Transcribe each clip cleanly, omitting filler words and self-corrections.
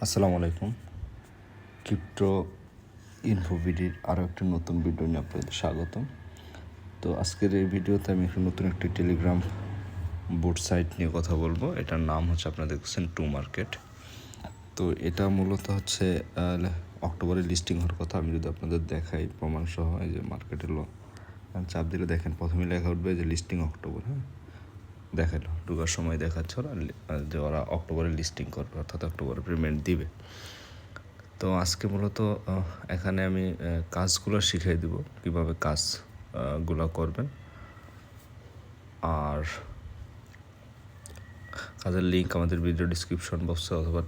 আসসালামু আলাইকুম। ক্রিপ্টো ইনফোভিডির আরও একটি নতুন ভিডিও নিয়ে আপনাদের স্বাগতম। তো আজকের এই ভিডিওতে আমি নতুন একটি টেলিগ্রাম বোট সাইট নিয়ে কথা বলবো। এটার নাম হচ্ছে, আপনারা দেখছেন, টু মার্কেট। তো এটা মূলত হচ্ছে অক্টোবরে লিস্টিং হওয়ার কথা। আমি যদি আপনাদের দেখাই প্রমাণ সহ, এই যে মার্কেটের চাপ দিলে দেখেন প্রথমেই লেখা উঠবে যে লিস্টিং অক্টোবর। হ্যাঁ, দেখালো ঢোকার সময় দেখাচ্ছে ওরা যে ওরা অক্টোবরে লিস্টিং করবে, অর্থাৎ অক্টোবরে পেমেন্ট দিবে। তো আজকে মূলত এখানে আমি কাজগুলো শিখিয়ে দিব, কীভাবে কাজগুলো করবেন। আর কাজের লিঙ্ক আমাদের ভিডিও ডিসক্রিপশন বক্সে অথবা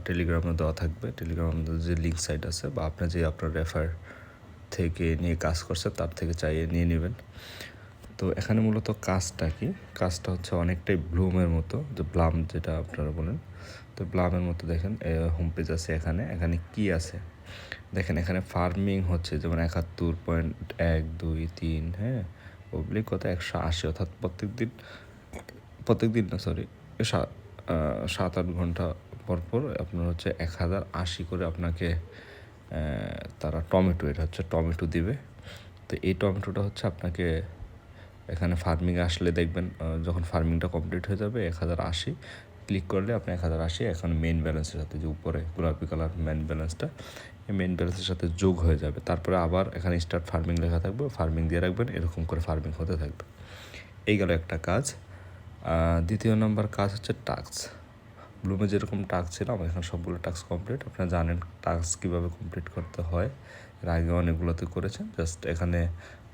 টেলিগ্রামে দেওয়া থাকবে। টেলিগ্রামের যে লিঙ্ক সাইট আছে, বা আপনার রেফার থেকে নিয়ে কাজ করছে তার থেকে চাইয়ে নিয়ে নেবেন। তো এখানে মূলত কাজটা কি? কাজটা হচ্ছে অনেকটাই ব্লুমের মতো, যে ব্লাম যেটা আপনারা বলেন। তো ব্লামের মতো দেখেন হোম পেজ আছে। এখানে কি আছে দেখেন, এখানে ফার্মিং হচ্ছে যেমন 71.123, হ্যাঁ, পাবলিক কত 180, অর্থাৎ প্রত্যেক দিন না, সরি, 7-8 ঘন্টা পর আপনার হচ্ছে 1080 করে আপনাকে তারা এটা হচ্ছে টমেটো দিবে। তো এই টমেটোটা হচ্ছে আপনাকে এখানে ফার্মিংয়ে আসলে দেখবেন, যখন ফার্মিংটা কমপ্লিট হয়ে যাবে 1080 ক্লিক করলে আপনি 1080 এখন মেইন ব্যালেন্সের সাথে, যে উপরে গোলাপি কালার মেইন ব্যালেন্সটা, এই মেইন ব্যালেন্সের সাথে যোগ হয়ে যাবে। তারপরে আবার এখানে স্টার্ট ফার্মিং লেখা থাকবে, ফার্মিং দিয়ে রাখবেন, এরকম করে ফার্মিং হতে থাকবে। এই গেল একটা কাজ। দ্বিতীয় নম্বর কাজ হচ্ছে টাস্ক। ব্লুমে যেরকম টাস্ক ছিল, আমার এখানে সবগুলো টাস্ক কমপ্লিট। আপনারা জানেন টাস্ক কীভাবে কমপ্লিট করতে হয়, এর আগে অনেকগুলোতে করেছেন। জাস্ট এখানে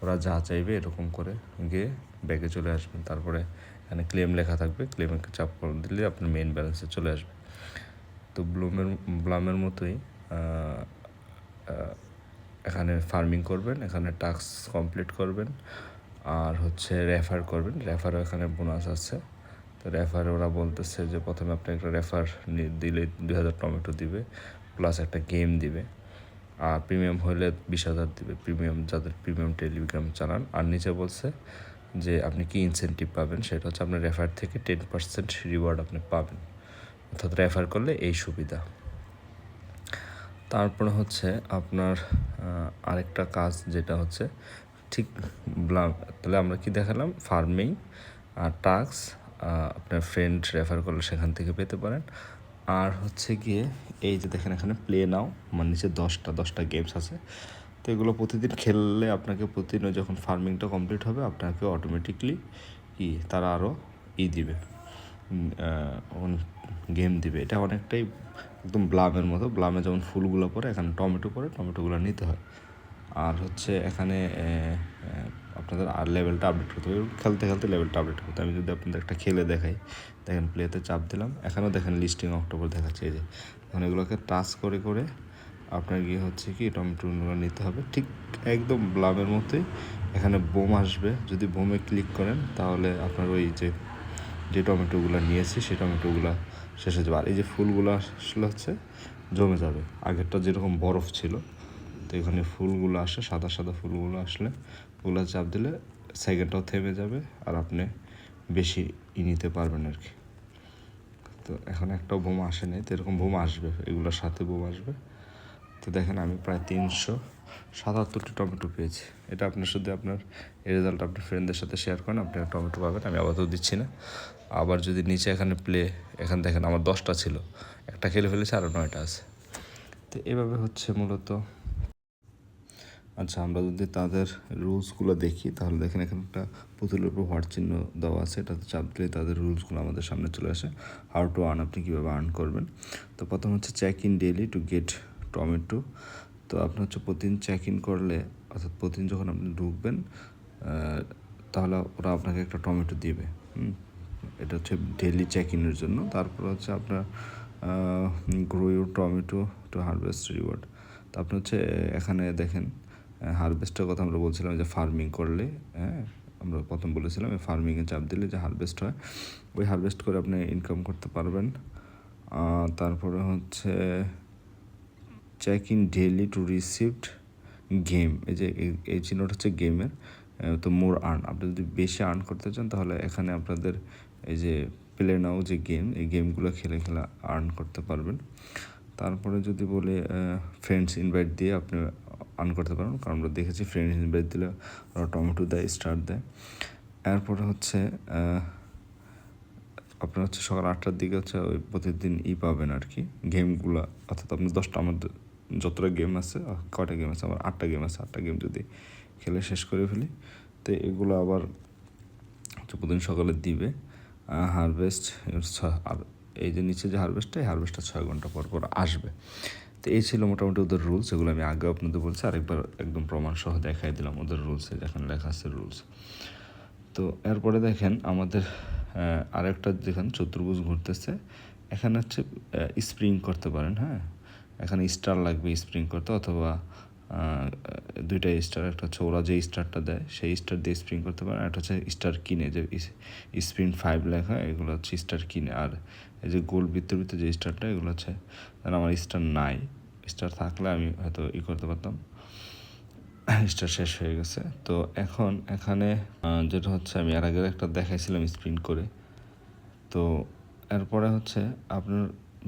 ওরা যা চাইবে এরকম করে গিয়ে ব্যাগে চলে আসবেন। তারপরে এখানে ক্লেম লেখা থাকবে, ক্লেমে চাপ করে দিলে আপনার মেইন ব্যালেন্সে চলে আসবে। তো ব্লামের মতোই এখানে ফার্মিং করবেন, এখানে টাস্ক কমপ্লিট করবেন, আর হচ্ছে রেফার করবেন। রেফারও এখানে বোনাস আছে। তো রেফার ওরা বলতেছে যে প্রথমে আপনি একটা রেফার দিলে 2000 টমেটো দিবে, প্লাস একটা গেম দিবে, আর প্রিমিয়াম হলে 20,000 দিবে, যাদের প্রিমিয়াম টেলিগ্রাম চালান। আর নিচে বলছে যে আপনি কি ইনসেন্টিভ পাবেন, সেটা হচ্ছে আপনার রেফার থেকে 10% রিওয়ার্ড আপনি পাবেন, অর্থাৎ রেফার করলে এই সুবিধা। তারপরে হচ্ছে আপনার আরেকটা কাজ, যেটা হচ্ছে ঠিক তাহলে আমরা কি দেখালাম, ফার্মিং আর টাস্ক আপনার ফ্রেন্ড রেফার করলে সেখান থেকে পেতে পারেন। আর হচ্ছে গিয়ে এই যে দেখেন এখানে প্লে নাও, মানে নিচে 10টা গেমস আছে। তো এগুলো প্রতিদিন খেললে আপনাকে প্রতিদিন যখন ফার্মিংটা কমপ্লিট হবে আপনাকে অটোমেটিকলি তারা আরও দিবে, গেম দিবে। এটা অনেকটাই একদম ব্লামের মতো। ব্লামে যেমন ফুলগুলো পরে, এখানে টমেটোগুলো নিতে হয়। আর হচ্ছে এখানে আপনাদের আর লেভেলটা আপডেট করতে হবে, খেলতে খেলতে লেভেলটা আপডেট করতে। আমি যদি আপনাদের একটা খেলে দেখাই, দেখেন প্লেতে চাপ দিলাম, এখানেও দেখেন লিস্টিং অক্টোবর দেখাচ্ছে। এই যে এখন এগুলোকে টাচ করে করে আপনার গিয়ে হচ্ছে কি টমেটোগুলো নিতে হবে, ঠিক একদম ব্লামের মতোই। এখানে বোম আসবে, যদি বোমে ক্লিক করেন তাহলে আপনার ওই যে টমেটোগুলো নিয়েছি সেই টমেটোগুলো শেষ হয়ে যাবে। আর এই যে ফুলগুলো আসলে হচ্ছে জমে যাবে, আগেরটা যেরকম বরফ ছিল। তো এখানে ফুলগুলো আসে, সাদা সাদা ফুলগুলো আসলে ওগুলো চাপ দিলে সেকেন্ডটাও থেমে যাবে, আর আপনি বেশি নিতে পারবেন আর কি। তো এখন একটাও বোমা আসেনি, তো এরকম বোমা আসবে, এগুলোর সাথে বোমা আসবে। তো দেখেন আমি প্রায় 377টি টমেটো পেয়েছি। এটা আপনার শুধু আপনার এই রেজাল্ট আপনার ফ্রেন্ডদের সাথে শেয়ার করেন, আপনি টমেটো পাবেন। আমি আপাতত দিচ্ছি না। আবার যদি নিচে এখানে এখানে দেখেন আমার 10টা ছিল, একটা খেলে ফেলেছে, আরও 9টা আছে। তো এভাবে হচ্ছে মূলত। আচ্ছা, আমরা যদি তাদের রুলসগুলো দেখি তাহলে দেখেন এখানে একটা পুতুলের উপর হোয়াট চিহ্ন দেওয়া আছে, এটাতে চাপ দিলে তাদের রুলসগুলো আমাদের সামনে চলে আসে। হাউ টু আর্ন, আপনি কীভাবে আর্ন করবেন। তো প্রথম হচ্ছে check in daily to get tomato. তো আপনি হচ্ছে প্রতিদিন চেক ইন করলে, অর্থাৎ প্রতিদিন যখন আপনি ঢুকবেন তাহলে ওরা আপনাকে একটা টমেটো দিবে। এটা হচ্ছে ডেইলি চেক ইনের জন্য। তারপর হচ্ছে আপনার grow your tomato to harvest reward. তো আপনি হচ্ছে এখানে দেখেন হারভেস্টের কথা আমরা বলছিলাম, যে ফার্মিং করলে, হ্যাঁ, আমরা প্রথম বলেছিলাম ফার্মিংয়ে চাপ দিলে যে হারভেস্ট হয়, ওই হারভেস্ট করে আপনি ইনকাম করতে পারবেন। তারপরে হচ্ছে check in daily to received game, এই যে এই চিহ্নটা হচ্ছে গেমের। তো মোর আর্ন, আপনি যদি বেশি আর্ন করতে চান তাহলে এখানে আপনাদের এই যে প্লে নাও যে গেম, এই গেমগুলো খেলে আর্ন করতে পারবেন। তারপরে যদি বলে ফ্রেন্ডস ইনভাইট দিয়ে আপনি আর্ন করতে পারেন, কারণ আমরা দেখেছি ফ্রেন্ডস ইনভাইট দিলে ওরা টমেটো দেয়, স্টার দেয়। এরপরে হচ্ছে আপনার হচ্ছে সকাল 8টার দিকে হচ্ছে ওই প্রতিদিন পাবেন আর কি গেমগুলো, অর্থাৎ আপনি 10টা, আমাদের যতটা গেম আছে, কয়টা গেম আছে আমার 8টা গেম আছে, 8টা গেম যদি খেলে শেষ করে ফেলি তো এগুলো আবার হচ্ছে প্রতিদিন সকালে দিবে হারভেস্ট। আর এই যে নিচে যে হারভেস্টটা, এই হারভেস্টটা 6 ঘন্টা পর পর আসবে। তো এই ছিল মোটামুটি ওদের রুলস, এগুলো আমি আগেও আপনাদের বলছি, আরেকবার একদম প্রমাণ সহ দেখাই দিলাম ওদের রুলসে, যেখানে লেখা আছে রুলস। তো এরপরে দেখেন আমাদের আরেকটা যেখানে চতুর্ভুজ ঘুরতেছে, এখানে হচ্ছে স্প্রিং করতে পারেন। হ্যাঁ, এখানে স্টার লাগবে স্প্রিং করতে, অথবা দুইটা স্টার, একটা হচ্ছে ওরা যে স্টারটা দেয় সেই স্টার দিয়ে স্প্রিং করতে পারেন, একটা হচ্ছে স্টার কিনে, যে স্প্রিং 5 লেখা, এগুলো হচ্ছে স্টার কিনে। আর এই যে গোল বৃত্তের যে স্টারটা, এগুলো হচ্ছে আমার স্টার নাই, স্টার থাকলে আমি হয়তো করতে পারতাম, স্টার শেষ হয়ে গেছে। তো এখন এখানে যেটা হচ্ছে আমি এর আগের একটা দেখাইছিলাম স্প্রিন্ট করে। তো এরপরে হচ্ছে আপনার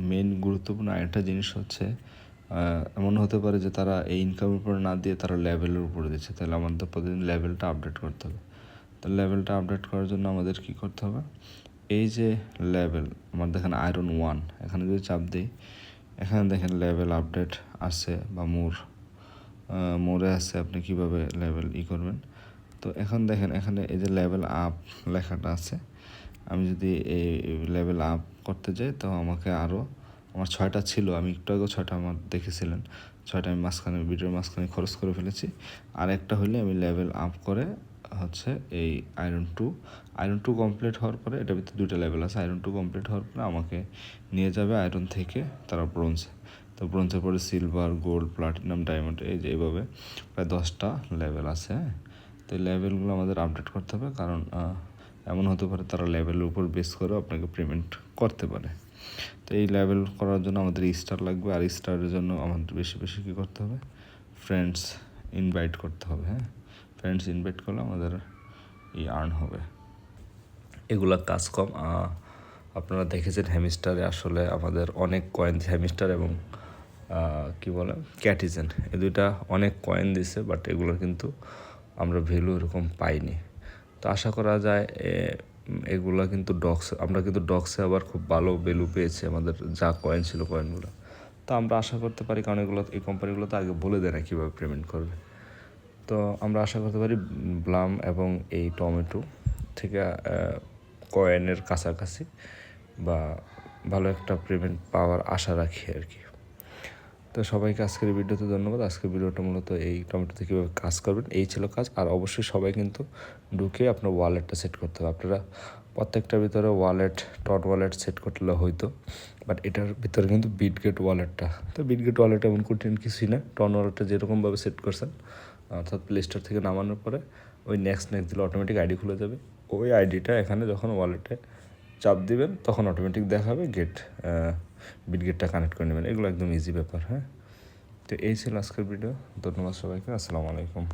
মেন গুরুত্বপূর্ণ আরেকটা জিনিস হচ্ছে, এমন হতে পারে যে তারা এই ইনকামের উপরে না দিয়ে তারা লেভেলের উপরে দিচ্ছে, তাহলে আমাদের প্রতিদিন লেভেলটা আপডেট করতে হবে। তো লেভেলটা আপডেট করার জন্য আমাদের কী করতে হবে, এই যে লেভেল আমার দেখেন আয়রন 1, এখানে যদি চাপ দিই, এখানে দেখেন লেভেল আপডেট আছে বা মোরে আছে, আপনি কিভাবে লেভেল করবেন। তো এখন দেখেন এখানে এই যে লেভেল আপ লেখাটা আছে, আমি যদি এই লেভেল আপ করতে যাই তো আমাকে আরও, আমার 6টা ছিল, আমি একটু আগে 6টা আমার দেখেছিলেন, 6টা আমি ভিডিওর মাঝখানে খরচ করে ফেলেছি। আর একটা হলে আমি লেভেল আপ করে হচ্ছে এই আয়রন 2 কমপ্লিট হওয়ার পরে, এটার ভিতরে 2টা লেভেল আছে, আয়রন 2 কমপ্লিট হওয়ার পরে আমাকে নিয়ে যাবে আয়রন থেকে তারা ব্রোঞ্জে। তো ব্রোঞ্জের পরে সিলভার, গোল্ড, প্লাটিনাম, ডায়মন্ড, এই যে এইভাবে প্রায় 10টা লেভেল আছে। হ্যাঁ, তো এই লেভেলগুলো আমাদের আপডেট করতে হবে, কারণ এমন হতে পারে তারা লেভেলের উপর বেস করে আপনাকে পেমেন্ট করতে পারে। তো এই লেভেল করার জন্য আমাদের স্টার লাগবে, আর স্টারের জন্য আমাদের বেশি বেশি কী করতে হবে, ফ্রেন্ডস ইনভাইট করতে হবে। হ্যাঁ, ফ্রেন্ডস ইনভাইট করলে আমাদের আর্ন হবে। এগুলা কাজ কম। আপনারা দেখেছেন হ্যামিস্টারে আসলে আমাদের অনেক কয়েন, হ্যামিস্টার এবং কি বলে ক্যাটিজেন, এই দুইটা অনেক কয়েন দিছে, বাট এগুলোর কিন্তু আমরা ভ্যালু এরকম পাইনি। তো আশা করা যায় এগুলো কিন্তু আমরা কিন্তু ডক্সে আবার খুব ভালো ভ্যালু পেয়েছি আমাদের যা কয়েন ছিল কয়েনগুলো। তো আমরা আশা করতে পারি, কারণ এই কোম্পানিগুলো তো আগে বলে দেয় না কীভাবে পেমেন্ট করবে। তো আমরা আশা করতে পারি ব্লাম এবং এই টমেটো থেকে কয়েনের কাছাকাছি বা ভালো একটা পেমেন্ট পাওয়ার আশা রাখি আর কি। তো সবাইকে আজকের ভিডিওতে ধন্যবাদ। আজকের ভিডিওটা মূলত এই টমেটোতে কীভাবে কাজ করবেন এই ছিল কাজ। আর অবশ্যই সবাই কিন্তু ঢুকে আপনার ওয়ালেটটা সেট করতে হবে। আপনারা প্রত্যেকটার ভিতরে টট ওয়ালেট সেট করলে হয়তো, বাট এটার ভিতরে কিন্তু বিটগেট ওয়ালেটটা, তো বিটগেট ওয়ালেট এমন কঠিন কিছুই না। টন ওয়ালেটটা যেরকমভাবে সেট করছেন, অর্থাৎ প্লে স্টোর থেকে নামানোর পরে ওই নেক্সট দিলে অটোমেটিক আইডি খুলে যাবে। ওই আইডিটা এখানে যখন ওয়ালেটে চাপ দিবেন তখন অটোমেটিক দেখাবে বিটগেটটা কানেক্ট করে নেবেন। এগুলো একদম ইজি ব্যাপার। হ্যাঁ, তো এই ছিল আজকের ভিডিও। ধন্যবাদ সবাইকে। আসসালামু আলাইকুম।